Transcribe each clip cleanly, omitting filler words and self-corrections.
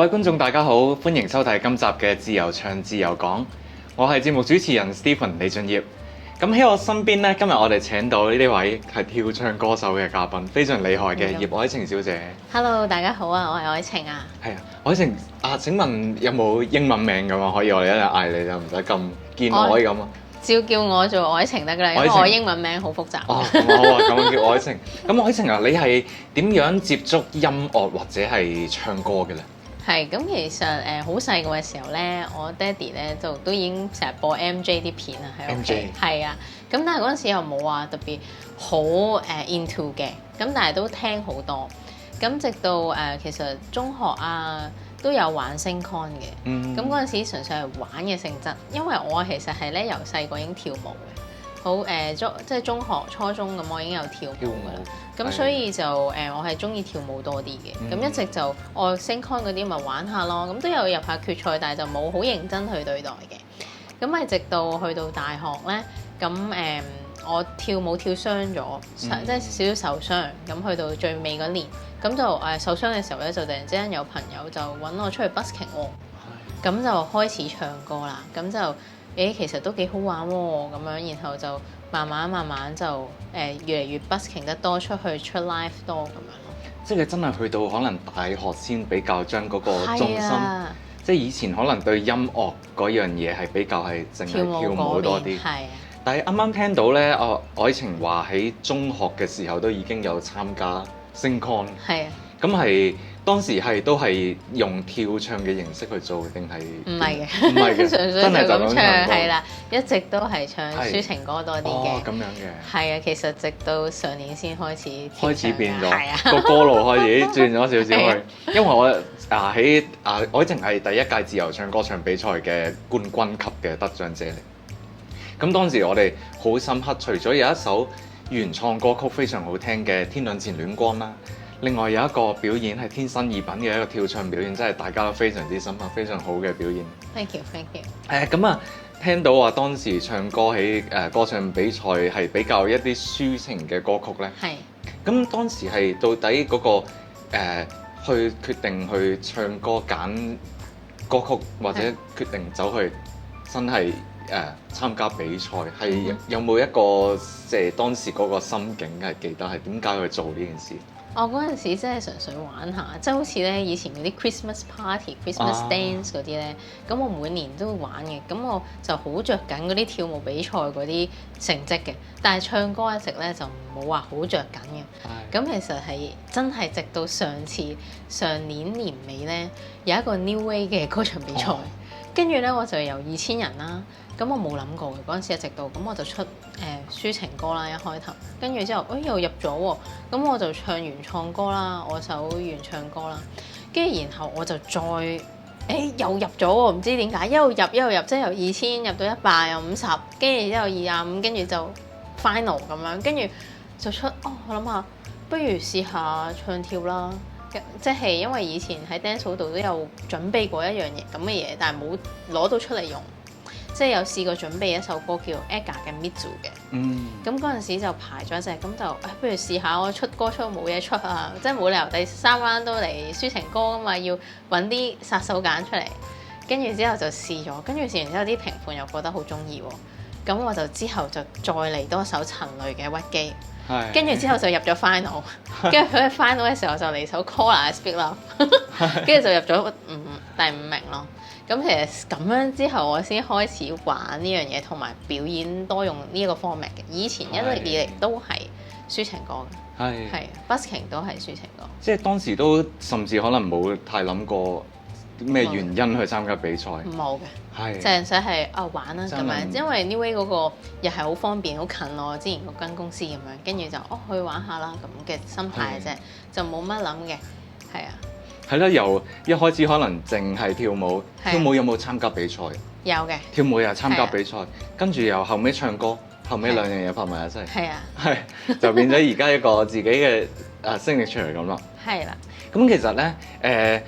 位觀眾大家好，歡迎收睇今集嘅自由唱自由講，我係節目主持人 Stephen 李俊業。咁喺我身邊咧，今日我哋請到呢位係跳唱歌手嘅嘉賓，非常厲害嘅葉藹晴小姐。Hello， 大家好啊，我係藹晴啊。係啊，藹晴啊，請問有冇英文名咁啊？可以我哋一日嗌你就唔使咁見外咁啊。照叫我做藹晴得㗎啦，因為我英文名好複雜。哦，咁好啊，咁樣叫藹晴。咁藹晴啊，你係點樣接觸音樂或者係唱歌嘅咧？係咁，其實好細個嘅時候咧，我爹哋咧就都已經成日播 MJ 啲片啊喺屋企。係啊，咁但係嗰陣時又冇話特別好into 嘅，咁但係都聽好多。咁直到其實中學啊都有玩聲 con 嘅。咁嗰陣時純粹係玩嘅性質，因為我其實係咧由細個已經跳舞嘅。好即係中學、初中咁，我已經有跳舞㗎啦。咁所以就我係中意跳舞多啲嘅。咁一直就我聲 con 嗰啲咪玩下咯。咁都有入下決賽，但係就冇好認真去對待嘅。咁咪直到去到大學咧，咁我跳舞跳傷咗，即係少少受傷。咁去到最尾嗰年，咁就受傷嘅時候咧，就突然之間有朋友就揾我出去 busking 喎。咁就開始唱歌啦。咁就其實都幾好玩喎，咁樣，然後就慢慢就越嚟越 busking 得多，出 live 多咁樣咯。即係你真係去到可能大學先比較將嗰個重心，即係以前可能對音樂嗰樣嘢係比較係淨係跳舞多啲。係啊。但係啱啱聽到咧，藹晴話喺中學嘅時候都已經有參加聲 con。係啊。咁係當時都係用跳唱嘅形式去做定係？唔係嘅，唔係嘅，純粹就咁唱係啦，一直都係唱抒情歌多啲嘅。哦，咁樣嘅。係啊，其實直到上年先開始變咗，個歌路開始轉咗少少去。因為我喺藹晴係第一屆自由唱歌唱比賽嘅冠軍級嘅得獎者嚟。咁當時我哋好深刻，除咗有一首原創歌曲非常好聽嘅《天亮前戀光》啦。另外有一個表演係天生異稟嘅一個跳唱表演，真係大家都非常之深刻，非常好嘅表演。Thank you。咁啊，聽到話當時唱歌喺歌唱比賽係比較一啲抒情嘅歌曲咧。係。咁當時係到底嗰個去決定去唱歌揀歌曲，或者決定走去真係參加比賽，係有冇一個即係當時嗰個心境係記得係點解去做呢件事？我嗰陣時真係純粹玩下，即係好似咧以前嗰啲 Christmas party、Christmas dance 嗰啲咧，咁我每年都會玩嘅，咁我就好着緊嗰啲跳舞比賽嗰啲成績嘅，但係唱歌一直咧就冇話好着緊嘅。咁其實係真係直到上年年尾咧有一個 New Way 嘅歌唱比賽，跟住咧我就由2000人啦。咁我冇諗過嘅嗰陣時，一直到咁我就出抒情歌啦，一開頭，跟住之後又入咗喎，咁我就唱原創歌啦，我首原唱歌啦，跟住然後我就再又入咗喎，唔知點解一路入，即係由2000入到100又50，跟住之後225，跟住就 final 咁樣，跟住就出我諗下不如試下唱跳啦，即係因為以前喺 dance 度都有準備過一樣嘢咁嘅嘢，但係冇攞到出嚟用。即係有試過準備一首歌叫 Aga 嘅 Mizu 嘅，咁嗰陣時就排咗一隻，咁就不如試下我出歌出冇嘢出啊！即係冇理由第3彎都嚟抒情歌啊嘛，要揾啲殺手鐧出嚟。跟住之後就試咗，跟住試完之後啲評判又覺得好中意喎，咁我就之後就再嚟多首陳蕾嘅屈機，跟住之後就入咗 final， 跟住佢喺 final 嘅時候就嚟首 Collar 嘅 Speak Love， 跟住就入咗第5名咯。咁其實咁樣之後，我先開始玩呢樣嘢，同埋表演多用呢一個 format 嘅。以前一直以嚟都係抒情歌嘅，係 busking 都係抒情歌。即係當時都甚至可能冇太諗過咩原因去參加比賽。冇嘅，淨係玩啦咁樣。因為 New Way 嗰個又係好方便，好近我之前嗰間公司咁樣，跟住就去玩下啦咁嘅心態啫，就冇乜諗嘅，係啊。係啦，由一開始可能淨係跳舞，跳舞有冇參加比賽？有嘅，跳舞又參加比賽，跟住又後尾唱歌，後尾兩樣嘢拍埋一齊。係啊，就變咗而家一個自己嘅signature咁咯。係啦，咁其實咧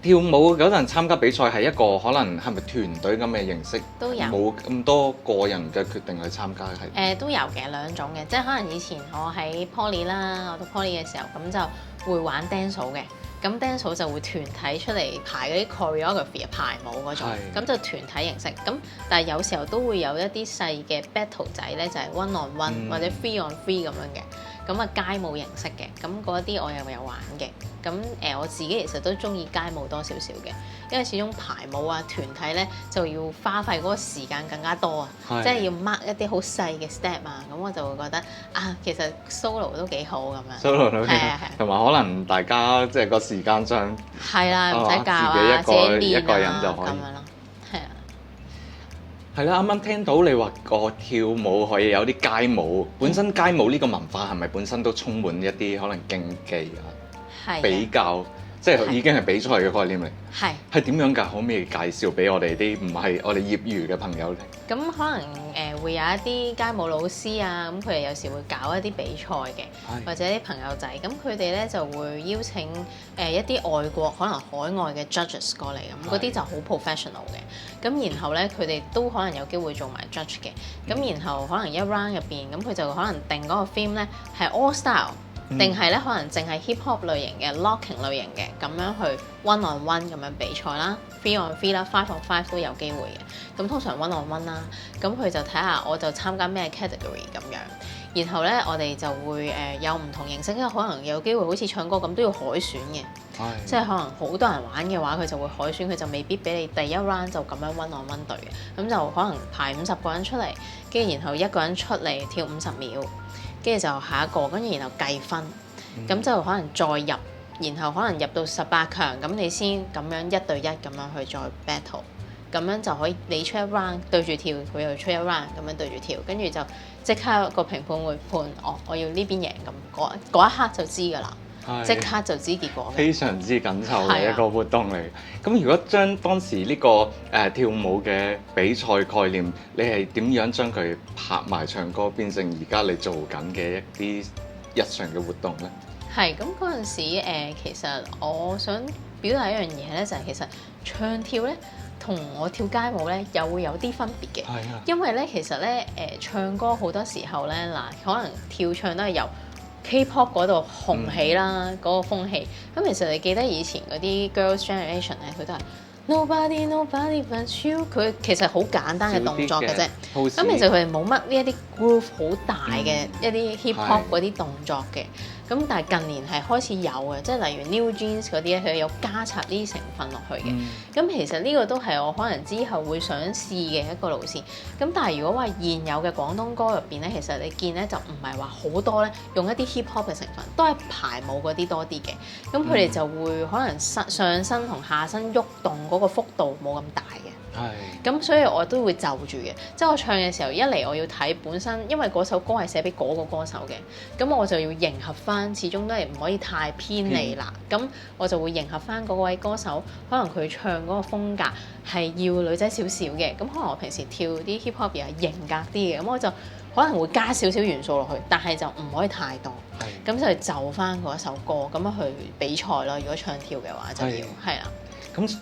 跳舞嗰陣參加比賽係一個可能係咪團隊咁嘅形式？都有，冇咁多個人嘅決定去參加係。都有嘅兩種嘅，即係可能以前我喺 Poly 啦，我讀 Poly 嘅時候咁就會玩 dance 嘅。咁 dance 好就會團體出嚟排嗰啲 choreography 排舞嗰種，咁就團體形式。咁但係有時候都會有一啲細嘅 battle 仔咧，就係 one on one 或者 free on free 咁樣嘅。咁啊街舞形式嘅，咁嗰啲我又有玩嘅。咁我自己其實都中意街舞多少少嘅，因為始終排舞啊團體咧就要花費嗰個時間更加多啊，即係要 mark 一啲好細嘅 step 啊，咁我就會覺得啊，其實 solo 都幾好咁樣。solo 都幾好，同埋可能大家即係個時間上係啦，唔使教啊，自己練啊，一個人就可以咁樣咯。係啊，係啦，啱啱聽到你話個跳舞可以有啲街舞，本身街舞呢個文化係咪本身都充滿一啲可能競技啊？比較即係已經係比賽嘅概念嚟，係點樣㗎？可唔可以介紹俾我哋啲唔係我哋業餘嘅朋友咧？咁可能會有一啲街舞老師啊，咁佢哋有時會搞一啲比賽嘅，或者啲朋友仔，咁佢哋咧就會邀請一啲外國可能海外嘅 judges 過嚟，咁嗰啲就好 professional 嘅。咁然後咧佢哋都可能有機會做埋 judge 嘅。咁然後可能一 round 入邊，咁佢就可能定嗰個 theme 咧係 all style。定係咧，可能淨係 hip hop 類型嘅 locking 類型嘅，咁樣去 one on one 咁樣比賽啦 ，3 on 3啦，5 on 5都有機會嘅。咁通常 one on one 啦，咁佢就睇下我就參加咩 category 咁樣。然後咧，我哋就會有唔同形式，因為可能有機會好似唱歌咁都要海選嘅，即係可能好多人玩嘅話，佢就會海選，佢就未必俾你第一 round 就咁樣 one on one 對嘅，咁就可能排50個人出嚟，跟住然後一個人出嚟跳50秒。跟住就下一個，跟住然後計分，咁就可能再入，然後可能入到18強，咁你先咁樣1對1咁樣去再 battle，咁樣就可以你出一 round 對住跳，佢又出一 round 咁樣對住跳，跟住就即刻個評判會判我要呢邊贏咁，嗰一刻就知㗎啦。即刻就知結果，非常之緊湊嘅一個活動嚟。咁如果將當時呢個跳舞嘅比賽概念，你係點樣將佢拍埋唱歌，變成而家你做緊嘅一啲日常嘅活動呢？係咁嗰陣時，其實我想表達一樣嘢咧，就係其實唱跳咧同我跳街舞咧又會有啲分別嘅。係啊，因為咧其實咧唱歌好多時候咧可能跳唱都係由K-pop 嗰度紅起啦，嗰個風氣。咁其實你記得以前嗰啲 Girls Generation 咧，佢都係 Nobody but you。佢其實好簡單嘅動作嘅啫。咁其實佢哋冇乜呢一啲 groove 好大嘅一啲 hip hop 嗰啲動作嘅。咁但係近年係開始有嘅，即係例如 New Jeans 嗰啲咧，佢有加插呢啲成分落去嘅。咁其實呢個都係我可能之後會想試嘅一個路線。咁但係如果話現有嘅廣東歌入邊咧，其實你見咧就唔係話好多咧用一啲 hip hop 嘅成分，都係排舞嗰啲多啲嘅。咁佢哋就會可能上身同下身喐動嗰個幅度冇咁大嘅。咁所以我都會就住嘅，即係我唱嘅時候，一嚟我要睇本身，因為嗰首歌係寫俾嗰個歌手嘅，咁我就要迎合翻，始終都係唔可以太偏離啦。咁我就會迎合翻嗰位歌手，可能佢唱嗰個風格係要女仔少少嘅，咁可能我平時跳啲 hip hop 又係型格啲嘅，咁我就可能會加少少元素落去，但係就唔可以太多。咁就就翻嗰一首歌咁樣去比賽咯。如果唱跳嘅話，就要係啦。咁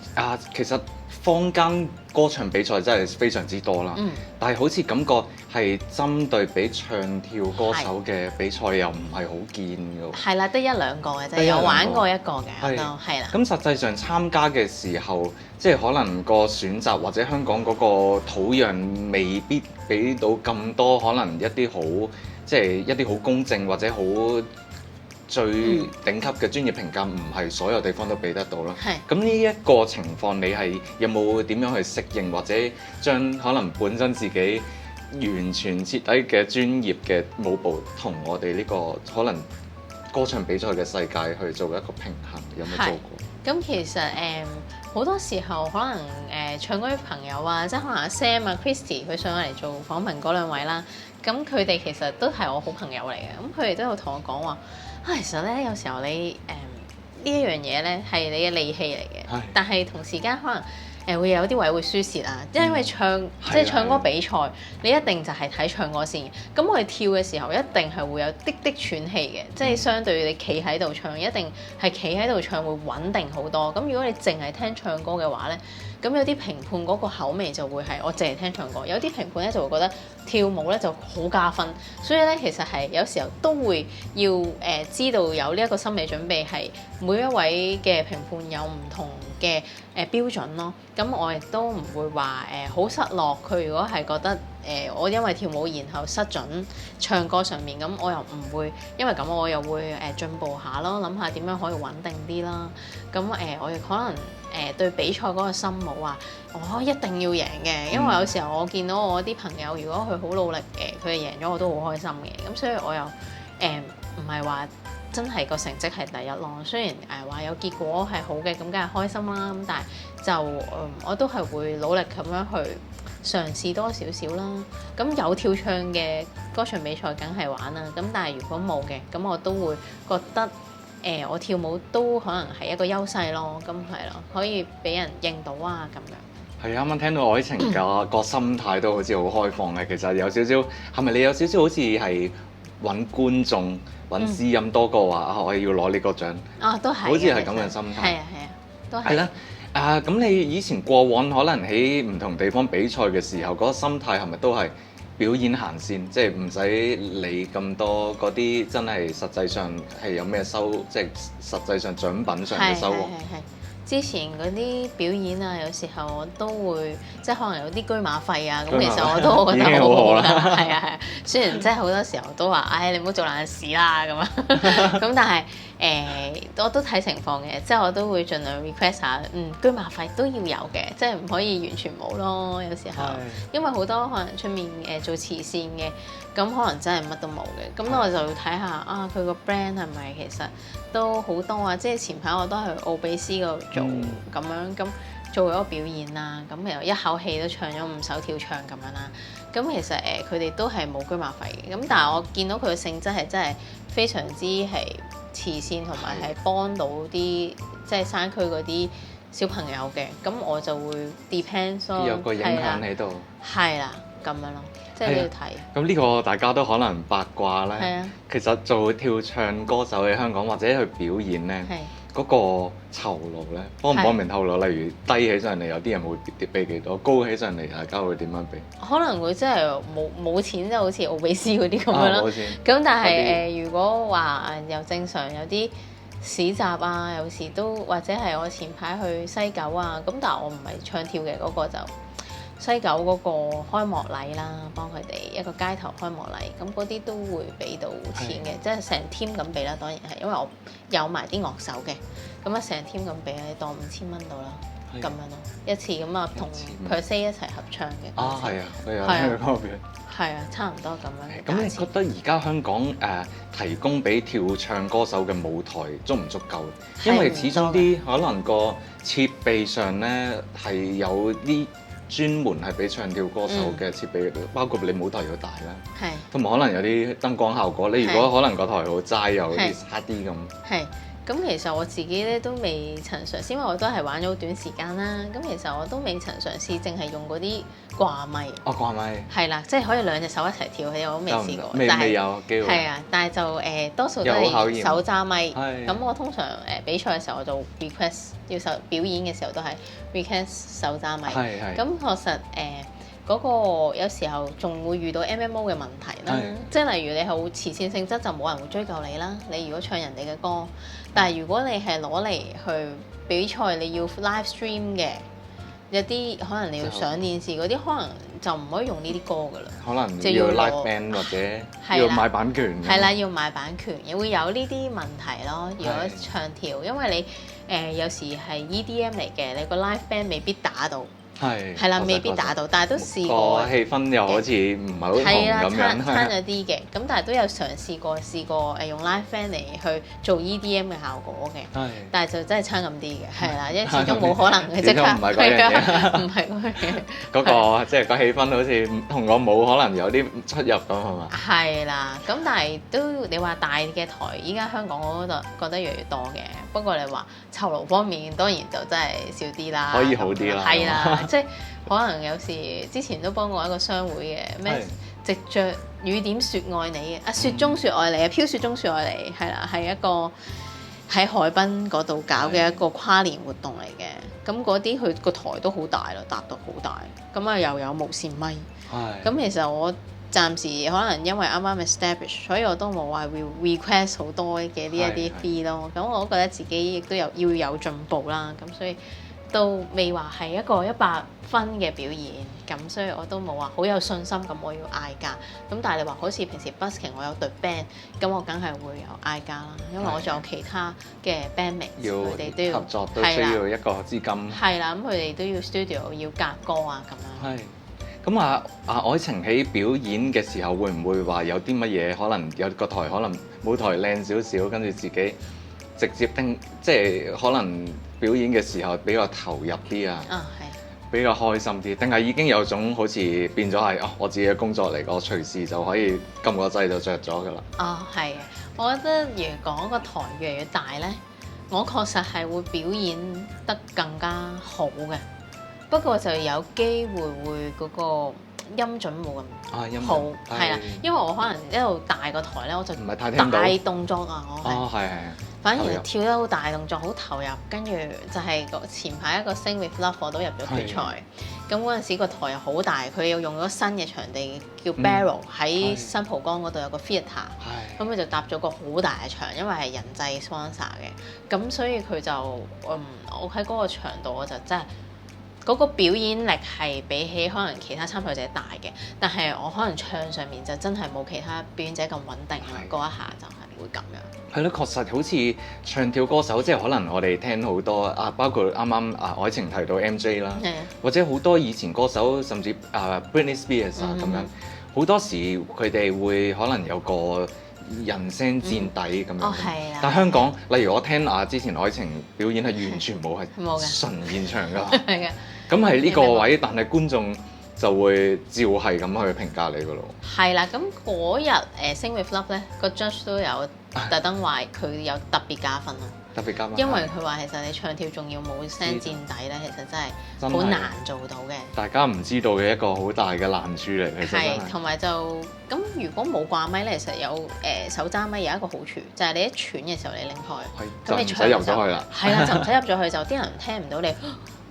其實坊間歌唱比賽真係非常之多啦，但係好似感覺係針對俾唱跳歌手嘅比賽又唔係好見㗎喎。係啦，得一兩個嘅啫，有玩過一個嘅，係啦。咁實際上參加嘅時候，即係可能個選擇或者香港嗰個土壤未必俾到咁多，可能一啲好即係一啲好公正或者好最頂級嘅專業評價，唔係所有地方都俾得到啦。咁呢一個情況，你係有冇點樣去適應，或者將可能本身自己完全徹底嘅專業嘅舞步，同我哋呢個可能歌唱比賽嘅世界去做一個平衡，有冇做過？咁其實好多時候可能唱歌啲朋友啊，即係可能阿 Sam 啊、Christy 佢上嚟做訪問嗰兩位啦，咁佢哋其實都係我好朋友嚟嘅，咁佢哋都有同我講話。其實咧，有時候你呢一樣嘢咧係你嘅利器嚟嘅，但係同時間可能會有啲位會輸蝕啊，因為即係唱歌比賽，你一定就係睇唱歌先。咁我哋跳嘅時候一定係會有啲喘氣嘅，即係相對你企喺度唱，一定係企喺度唱會穩定好多。咁如果你淨係聽唱歌嘅話咧，咁有啲評判嗰個口味就會係我淨係聽唱歌，有啲評判咧就會覺得跳舞咧就好加分，所以咧其實係有時候都會要知道有呢一個心理準備，係每一位嘅評判有唔同嘅標準咯。咁我亦都唔會話好失落，佢如果係覺得我因為跳舞然後失準唱歌上面，咁我又唔會因為咁我又會進步下咯，諗下點樣可以穩定啲啦。咁我亦可能對比賽嗰個心冇話我一定要贏嘅，因為有時候我見到我啲朋友如果佢好努力佢哋贏咗我都好開心嘅，咁所以我又唔係話真係個成績係第一咯。雖然話有結果係好嘅，咁梗係開心啦。咁但係就我都係會努力咁樣去嘗試多少少啦。咁有跳唱嘅歌唱比賽梗係玩啦。咁但係如果冇嘅，咁我都會覺得我跳舞都可能係一個優勢咯。咁係咯，可以俾人認到啊咁樣。係啱啱聽到愛情嘅個心態都好似好開放嘅，其實有少少係咪你有少少好似係揾觀眾揾知音多過話我要攞呢個獎？都係，好似係咁嘅心態。係啊，都係。係啦，咁你以前過往可能喺唔同地方比賽嘅時候，嗰個心態係咪都係表演行先，即係唔使理咁多嗰啲真係實際上係有咩收，即係實際上獎品上嘅收穫？之前嗰啲表演啊，有時候我都會即係可能有啲車馬費啊，咁其實我都覺得好好啦。係啊，雖然即係好多時候都話，你唔好做爛事啦咁啊，咁但係我都睇情況嘅，即係我都會盡量 request 下，車馬費都要有嘅，即係唔可以完全冇咯。有時候因為好多可能出面做慈善嘅，咁可能真係乜都冇嘅，咁我就要睇下佢個 brand 係咪其實都好多啊。即係前排我都去奧比斯嗰度做咁樣，咁做咗表演啦，咁又一口氣都唱咗5首跳唱咁樣啦。咁其實佢哋都係冇車馬費嘅，咁但係我見到佢嘅性質係真係非常之係慈善，同埋係幫到啲即係山區嗰啲小朋友嘅，咁我就會 depends 咯，有個影響喺度。係啦，咁樣咯，即係你要睇。咁呢個大家都可能八卦咧。其實做跳唱歌手喺香港或者去表演咧，嗰個酬勞咧，方唔方便透露？例如低起上嚟，有啲人會俾幾多；高起上嚟，大家會點樣俾？可能會真係冇錢，即係好似奧比斯嗰啲咁樣咯。咁但係如果話又正常有啲市集啊，有時都或者係我前排去西九啊，咁但係我唔係唱跳嘅嗰個就。西九嗰個開幕禮啦，幫佢哋一個街頭開幕禮，咁嗰啲都會俾到錢嘅，即係成 team 咁俾啦。當然係，因為我有埋啲樂手嘅，咁啊成 team 咁俾，你當5000蚊到啦，咁樣咯，一次咁啊同 per se 一齊合唱嘅。係啊，係啊，係啊，差唔多咁樣。咁你覺得而家香港提供俾跳唱歌手嘅舞台足唔足夠？因為始終啲可能個設備上咧係有啲。專門係俾唱跳歌手嘅設備，包括你舞台要大啦，同埋可能有啲燈光效果。你如果可能個台好齋，又有啲差啲咁。係，咁其實我自己咧都未曾嘗試，因為我都係玩咗好短時間啦。咁其實我都未曾嘗試，淨係用嗰啲掛咪。掛咪。係啦，即係可以2隻手一齊跳起，我都未試過。未有機會。係啊，但係就多數都係手揸咪。咁我通常比賽嘅時候我就 request 要表演嘅時候都係 request 手揸咪。咁確實嗰個有時候仲會遇到 MMO 嘅問題啦，即係例如你好慈善性質就冇人會追究你啦。你如果唱人哋嘅歌，但係如果你係攞嚟去比賽，你要 live stream 嘅，有啲可能你要上電視嗰啲，可能就唔可以用呢啲歌噶啦。可能就要 live band 或者要買版權。係啦，要買版權，亦會有呢啲問題咯。如果唱跳，因為你有時係 EDM 嚟嘅，你個 live band 未必打到。係啦，未必打到，但係都試過。個氣氛又好似唔係好同咁樣，差咗啲嘅。咁但係都有嘗試過用 live band 嚟去做 EDM 嘅效果嘅。但係就真係差咁啲嘅，係啦，因為始終冇可能嘅即刻。唔係嗰樣嘢。唔係嗰樣嘢。嗰個即係個氣氛好似同個舞可能有啲出入咁係嘛？係啦，咁但係都你話大嘅台，依家香港我都覺得越嚟越多嘅。不過你話酬勞方面，當然就真係少啲啦。可以好啲啦。係啦。即係可能有時之前都幫過一個商會嘅咩，藉着雨點説愛你嘅，雪中説愛你啊，飄雪中説愛你，係啦，係一個喺海濱嗰度搞嘅一個跨年活動嚟嘅。咁嗰啲佢個台都好大啦，搭到好大。咁啊又有無線咪。咁其實我暫時可能因為啱啱 establish，所以我都冇話會 request 好多嘅呢一啲 fee 咯。咁我都覺得自己亦都要有進步啦。咁所以都未話係一個100分嘅表演。咁所以我都冇話好有信心咁我要嗌價。咁但係你話好似平時 busking 我有隊 band，咁我梗係會有嗌價啦。因為我仲有其他嘅 bandmates，佢哋都要合作，都需要一個資金。係啦，咁佢哋都要 studio 要夾歌啊咁樣。係。咁愛情喺表演嘅時候會唔會話有啲乜嘢可能有個台可能舞台靚少少，跟住自己直接即係可能表演嘅時候比較投入啲啊？比較開心啲，定係已經有種好似變咗係我自己嘅工作嚟，我隨時就可以撳個掣就着咗㗎啦。係嘅，我覺得如果個台越嚟越大呢，我確實係會表演得更加好嘅。不過就有機會會嗰個音準冇咁好，係啦，因為我可能一路大個台咧，我就唔係太聽到大動作啊，我係反而跳得好大動作，好投入，跟住就係前排一個 Sing with Love 我都入咗決賽，咁嗰陣時個台又好大，佢又用咗新嘅場地叫 Barrel 喺新蒲崗嗰度有個 theatre，咁佢就搭咗個好大嘅場，因為係人製 sponsor 嘅，咁所以佢就我喺嗰個場度我就真係。嗰個表演力係比起可能其他參賽者大嘅，但係我可能唱上面就真係冇其他表演者咁穩定啦。嗰一下就係會咁樣。係咯，確實好似唱跳歌手，即係可能我哋聽好多包括啱啱愛情提到 MJ 啦，或者好多以前歌手，甚至Britney Spears 咁樣，好多時佢哋會可能有個人聲墊底咁樣。但香港，例如我聽之前愛情表演係完全冇，係純現場㗎。係嘅。咁係呢個位，但係觀眾就會照係咁去評價你噶咯。係啦，咁嗰日Sing with Love 咧，個 judge 都有特登話佢有特別加分咯。特別加分。因為佢話其實你唱跳仲要冇聲墊底咧，其實真係好難做到嘅。大家唔知道嘅一個好大嘅難處嚟，其實係。同埋就咁，如果冇掛咪咧，其實有手揸咪有一個好處，就係你一喘嘅時候你拎開，咁你唱就唔使入咗去啦。係啦，就唔使入咗去，就啲人聽唔到你。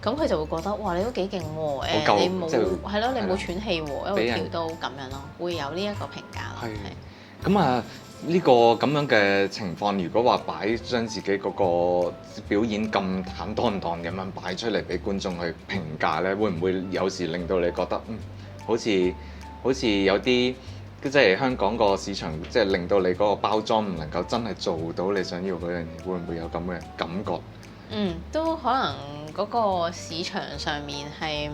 咁佢就會覺得哇，你都幾勁喎！你冇係咯，你冇喘氣喎，一路跳都咁樣咯，會有呢一個評價咯。係。咁呢個咁樣嘅情況，如果話將自己嗰個表演咁坦蕩蕩咁樣擺出嚟俾觀眾去評價咧，會唔會有時令到你覺得好似有啲即係香港個市場，即係令到你嗰個包裝唔能夠真係做到你想要嗰樣嘢，會唔會有咁嘅感覺？都可能嗰個市場上面係，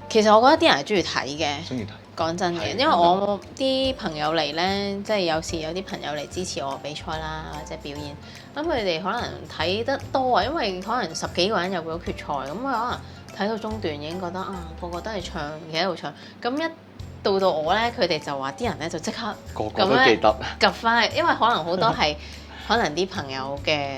其實我覺得啲人係中意睇嘅。中意睇。講真嘅，因為我啲朋友嚟呢，即係有時有啲朋友嚟支持我比賽啦，或者表演，咁佢哋可能睇得多啊，因為可能10幾個人入咗決賽，咁佢可能睇到中段已經覺得個個都係唱，喺度唱，咁一到我呢，佢哋就話啲人呢就即刻個個都記得及翻，因為可能好多係。可能啲朋友嘅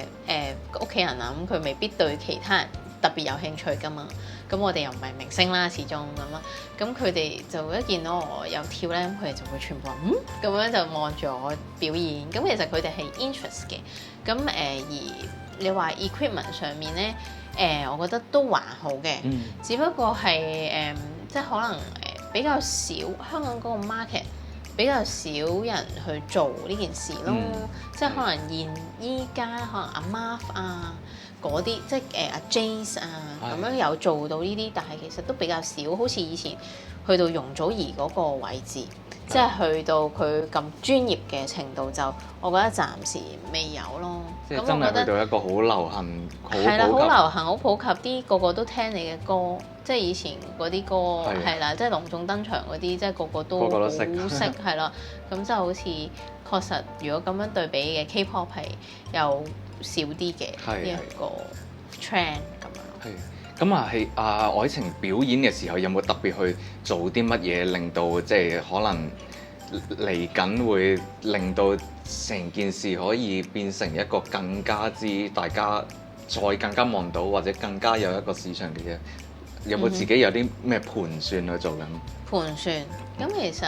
屋企人啊，咁佢未必對其他人特別有興趣噶嘛。咁我哋又唔係明星啦，始終咁啊。咁佢哋就一見到我有跳咧，佢哋就會全部話咁樣就望住我表演。咁其實佢哋係 interest 嘅。咁而你話 equipment 上面咧，我覺得都還好嘅。只不過係即係可能比較少香港嗰個 market。比較少人去做呢件事咯，即係可能依家可能阿 Marv 啊嗰啲，即係阿 Jace 啊咁樣有做到呢啲，但係其實都比較少，好似以前去到容祖兒嗰個位置，即係去到佢咁專業嘅程度，就我覺得暫時未有咯。即係真係去到一個好流行、好普及。係啦，好流行、好普及啲，個個都聽你嘅歌。即係以前嗰啲歌係啦，即係隆重登場嗰啲，即係個個都好識係啦。咁就好似確實，如果咁樣對比嘅 K-pop 係有少啲嘅呢一個 trend 咁樣。係咁愛情表演嘅時候，有冇特別去做啲乜嘢，令到即係可能嚟緊會令到成件事可以變成一個更加之大家再更加望到，或者更加有一個市場嘅嘢？有冇自己有啲咩盤算去做緊？盤算咁其實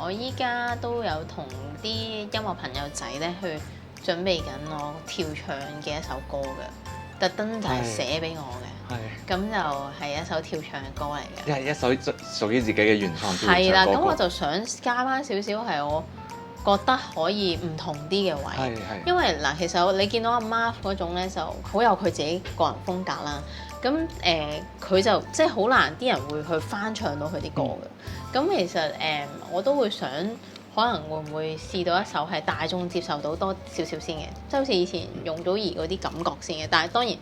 我依家都有同啲音樂朋友仔咧去準備緊我跳唱嘅一首歌嘅，特登就係寫俾我嘅。係。咁就係一首跳唱嘅歌嚟嘅。係一首屬於自己嘅原創跳唱歌。係啦，咁我就想加翻少少係我覺得可以唔同啲嘅位。因為嗱，其實你見到阿 Marv 嗰種咧，就好有佢自己個人風格啦。咁佢就即係好難啲人會去翻唱到佢啲歌嘅。咁其實我都會想，可能會唔會試到一首係大眾接受到多少少先嘅，即係好似以前容祖兒嗰啲感覺先嘅。但係當然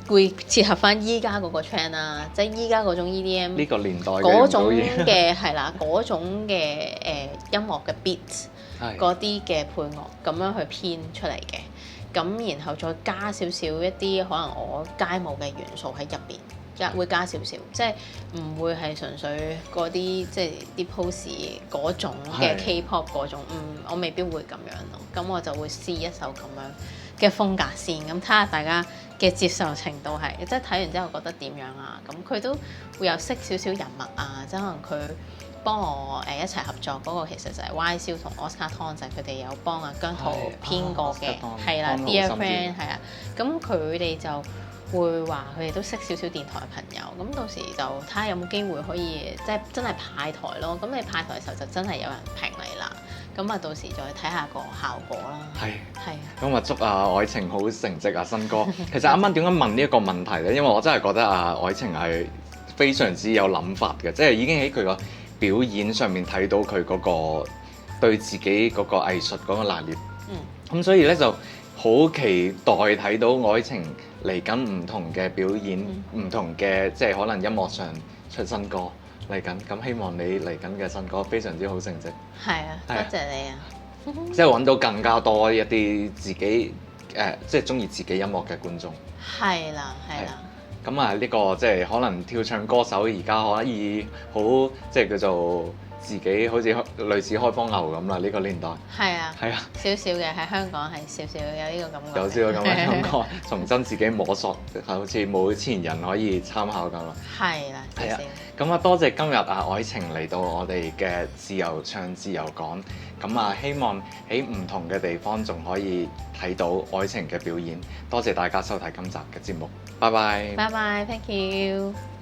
會切合翻依家嗰個 trend 啦，即係依家嗰種 EDM 呢個年代嗰種嘅係啦，嗰種嘅音樂嘅 beat 嗰啲嘅配樂咁樣去編出嚟嘅。咁然後再加少少一啲可能我街舞嘅元素喺入邊，會加少少，即係唔會係純粹嗰啲即係啲 pose 嗰種嘅 K-pop 嗰種，我未必會咁樣咯。咁我就會試一首咁樣嘅風格先，咁睇下大家嘅接受程度係，即係睇完之後覺得點樣啊？咁佢都會有識少少人物啊，即係可能佢幫我一齊合作嗰個其實就係 Y 蕭同 Oscar Tong，就係佢哋有幫阿姜濤編過嘅，係啦 Dear Friend 係啊，咁佢哋就會話佢哋都識少少電台嘅朋友，咁到時就睇下有冇機會可以即係真係派台咯。咁你派台嘅時候就真係有人評你啦。咁啊，到時再睇下個效果啦。係啊。咁啊，祝愛情好成績啊，新歌。其實啱啱點解問呢一個問題咧？因為我真係覺得愛情係非常之有諗法嘅，即係已經喺佢個表演上面睇到佢嗰個對自己嗰個藝術嗰個拿捏。咁所以咧就好期待睇到愛情嚟緊唔同嘅表演，唔同嘅即係可能音樂上出新歌嚟緊。咁希望你嚟緊嘅新歌非常之好成績。係啊，多謝你啊！即係揾到更加多一啲自己即係中意自己音樂嘅觀眾。係啦，係啦。咁啊，呢個即係可能跳唱歌手而家可以好即係叫做自己好似類似開荒牛咁啦，呢個年代。係啊，少少嘅喺香港係少少有呢個感覺。有少少咁嘅感覺，重新自己摸索，好似冇前人可以參考咁咯。係啦，少少。咁啊，多謝今日愛情嚟到我哋嘅自由唱自由講。咁啊，希望喺唔同嘅地方仲可以睇到愛情嘅表演。多謝大家收睇今集嘅節目，拜拜。拜拜，thank you。